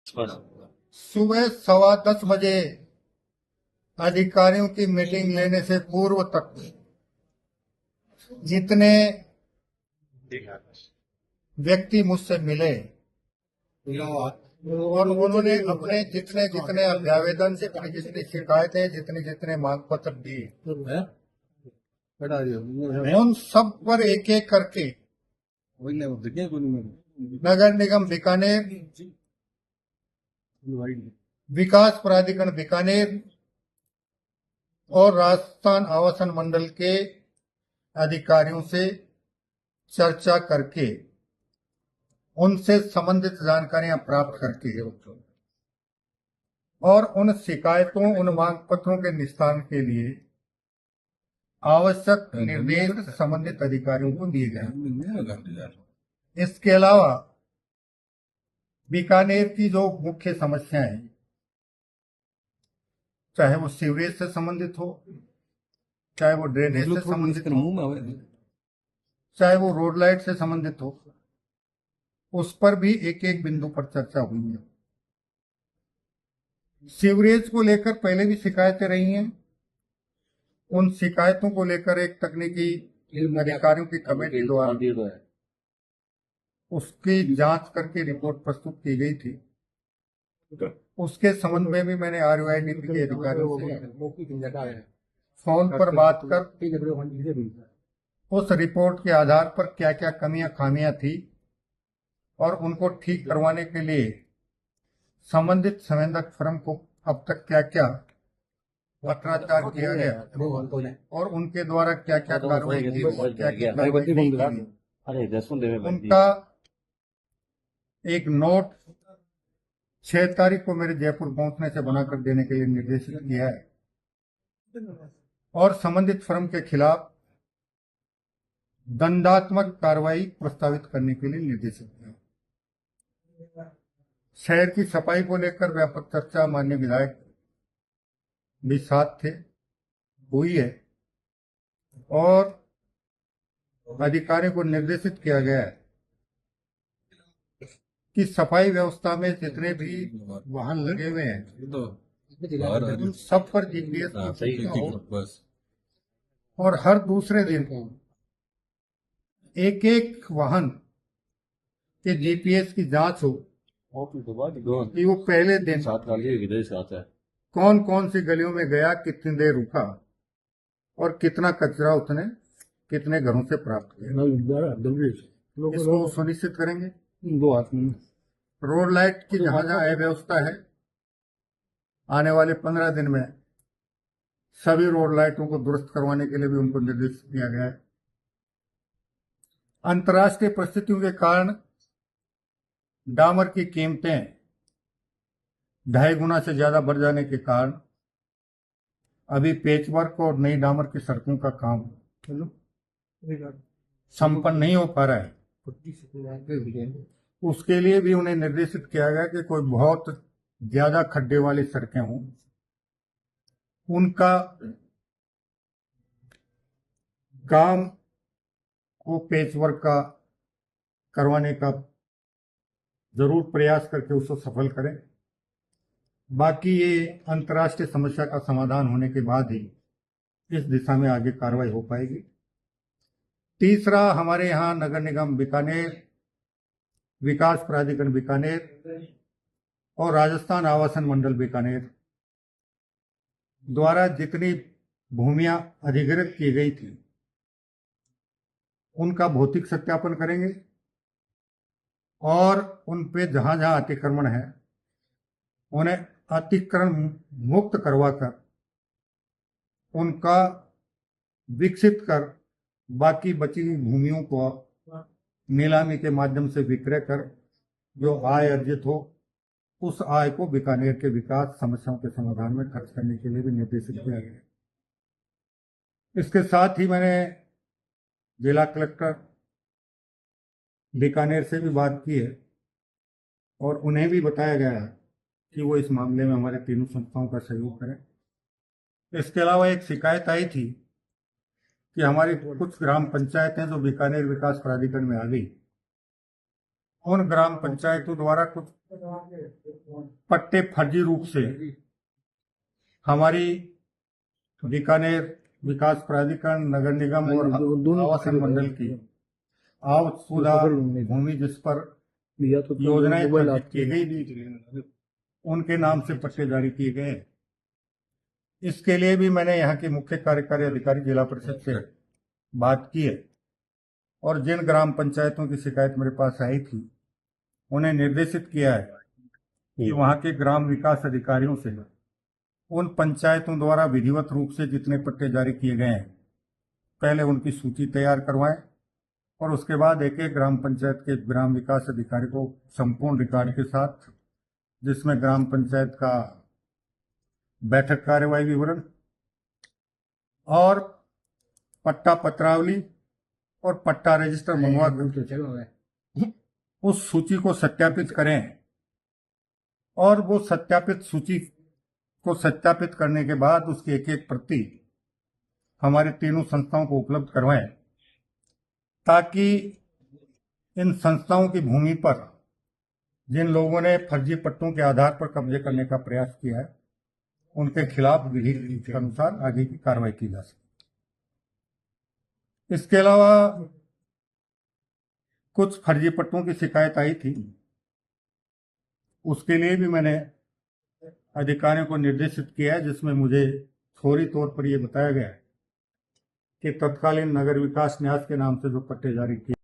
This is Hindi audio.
सुबह 10:15 बजे अधिकारियों की मीटिंग लेने से पूर्व तक जितने व्यक्ति मुझसे मिले और उन्होंने अपने जितने जितने अभ्यावेदन, जितनी जितनी शिकायतें, जितने जितने मांग पत्र दिए, उन सब पर एक एक करके नगर निगम बीकानेर, विकास प्राधिकरण बीकानेर और राजस्थान आवासन मंडल के अधिकारियों से चर्चा करके उनसे संबंधित जानकारियां प्राप्त करके और उन शिकायतों, उन मांग पत्रों के निस्तारण के लिए आवश्यक निर्देश संबंधित अधिकारियों को दिए गए। इसके अलावा बीकानेर की जो मुख्य समस्याएं हैं, चाहे वो सीवरेज से संबंधित हो, चाहे वो ड्रेनेज से संबंधित हो, चाहे वो रोड लाइट से संबंधित हो, उस पर भी एक एक बिंदु पर चर्चा हुई है। सीवरेज को लेकर पहले भी शिकायतें रही हैं। उन शिकायतों को लेकर एक तकनीकी अधिकारियों की कमेटी द्वारा उसकी जांच करके रिपोर्ट प्रस्तुत की गई थी। उसके संबंध में भी मैंने RUIDP के अधिकारियों से फोन पर बात कर उस रिपोर्ट के आधार पर क्या क्या कमियां खामियां थी और उनको ठीक करवाने के लिए संबंधित संवेदक फर्म को अब तक क्या क्या पत्राचार किया गया और उनके द्वारा क्या क्या कार्रवाई की और क्या क्या कार्रवाई नहीं की, उनका एक नोट 6 तारीख को मेरे जयपुर पहुंचने से बनाकर देने के लिए निर्देशित किया है और संबंधित फर्म के खिलाफ दंडात्मक कार्रवाई प्रस्तावित करने के लिए निर्देशित किया। शहर की सफाई को लेकर व्यापक चर्चा माननीय विधायक भी साथ थे, हुई है और अधिकारियों को निर्देशित किया गया है कि सफाई व्यवस्था में जितने भी वाहन लगे हुए हैं उन सब पर GPS और हर दूसरे दिन एक एक वाहन के GPS की जांच हो कि वो पहले दिन कौन कौन सी गलियों में गया, कितनी देर रुका और कितना कचरा उसने कितने घरों से प्राप्त किया, इसको सुनिश्चित करेंगे। रोड लाइट की जहां जहां अव्यवस्था है, आने वाले 15 दिन में सभी रोड लाइटों को दुरुस्त करवाने के लिए भी उनको निर्देश दिया गया है। अंतर्राष्ट्रीय परिस्थितियों के कारण डामर की कीमतें 2.5 गुना से ज्यादा बढ़ जाने के कारण अभी पेचवर्क और नई डामर की सड़कों का काम संपन्न नहीं हो पा रहा है। उसके लिए भी उन्हें निर्देशित किया गया कि कोई बहुत ज्यादा खड्डे वाली सड़कें हों, उनका काम को पेचवर्क का करवाने का जरूर प्रयास करके उसको सफल करें। बाकी ये अंतर्राष्ट्रीय समस्या का समाधान होने के बाद ही इस दिशा में आगे कार्रवाई हो पाएगी। तीसरा, हमारे यहाँ नगर निगम बीकानेर, विकास प्राधिकरण बीकानेर और राजस्थान आवासन मंडल बीकानेर द्वारा जितनी भूमियां अधिग्रहित की गई थी उनका भौतिक सत्यापन करेंगे और उन पे जहां जहां अतिक्रमण है उन्हें अतिक्रमण मुक्त करवाकर उनका विकसित कर बाकी बची हुई भूमियों को नीलामी के माध्यम से विक्रय कर जो आय अर्जित हो उस आय को बीकानेर के विकास समस्याओं के समाधान में खर्च करने के लिए भी निर्देशित किया गया। इसके साथ ही मैंने जिला कलेक्टर बीकानेर से भी बात की है और उन्हें भी बताया गया है कि वो इस मामले में हमारे तीनों संस्थाओं का सहयोग करें। इसके अलावा एक शिकायत आई थी कि हमारी कुछ ग्राम पंचायतें जो बीकानेर विकास प्राधिकरण में आ गई, उन ग्राम पंचायतों द्वारा कुछ पट्टे फर्जी रूप से हमारी बीकानेर विकास प्राधिकरण, नगर निगम और आवासन मंडल की आवशुदा भूमि जिस पर योजनाएं प्रस्तुत की गई, उनके नाम से पट्टे जारी किए गए। इसके लिए भी मैंने यहाँ के मुख्य कार्यकारी अधिकारी जिला परिषद से बात की है और जिन ग्राम पंचायतों की शिकायत मेरे पास आई थी उन्हें निर्देशित किया है कि वहां के ग्राम विकास अधिकारियों से उन पंचायतों द्वारा विधिवत रूप से जितने पट्टे जारी किए गए हैं पहले उनकी सूची तैयार करवाएं और उसके बाद एक एक ग्राम पंचायत के ग्राम विकास अधिकारी को संपूर्ण रिकॉर्ड के साथ, जिसमें ग्राम पंचायत का बैठक कार्यवाही विवरण और पट्टा पत्रावली और पट्टा रजिस्टर मंगवा उस सूची को सत्यापित करें और वो सत्यापित सूची को सत्यापित करने के बाद उसकी एक एक प्रति हमारे तीनों संस्थाओं को उपलब्ध करवाएं, ताकि इन संस्थाओं की भूमि पर जिन लोगों ने फर्जी पट्टों के आधार पर कब्जे करने का प्रयास किया है उनके खिलाफ विधि के अनुसार आगे की कार्रवाई की जा सके। इसके अलावा कुछ फर्जी पट्टों की शिकायत आई थी, उसके लिए भी मैंने अधिकारियों को निर्देशित किया है, जिसमें मुझे फौरी तौर पर यह बताया गया है कि तत्कालीन नगर विकास न्यास के नाम से जो पट्टे जारी किए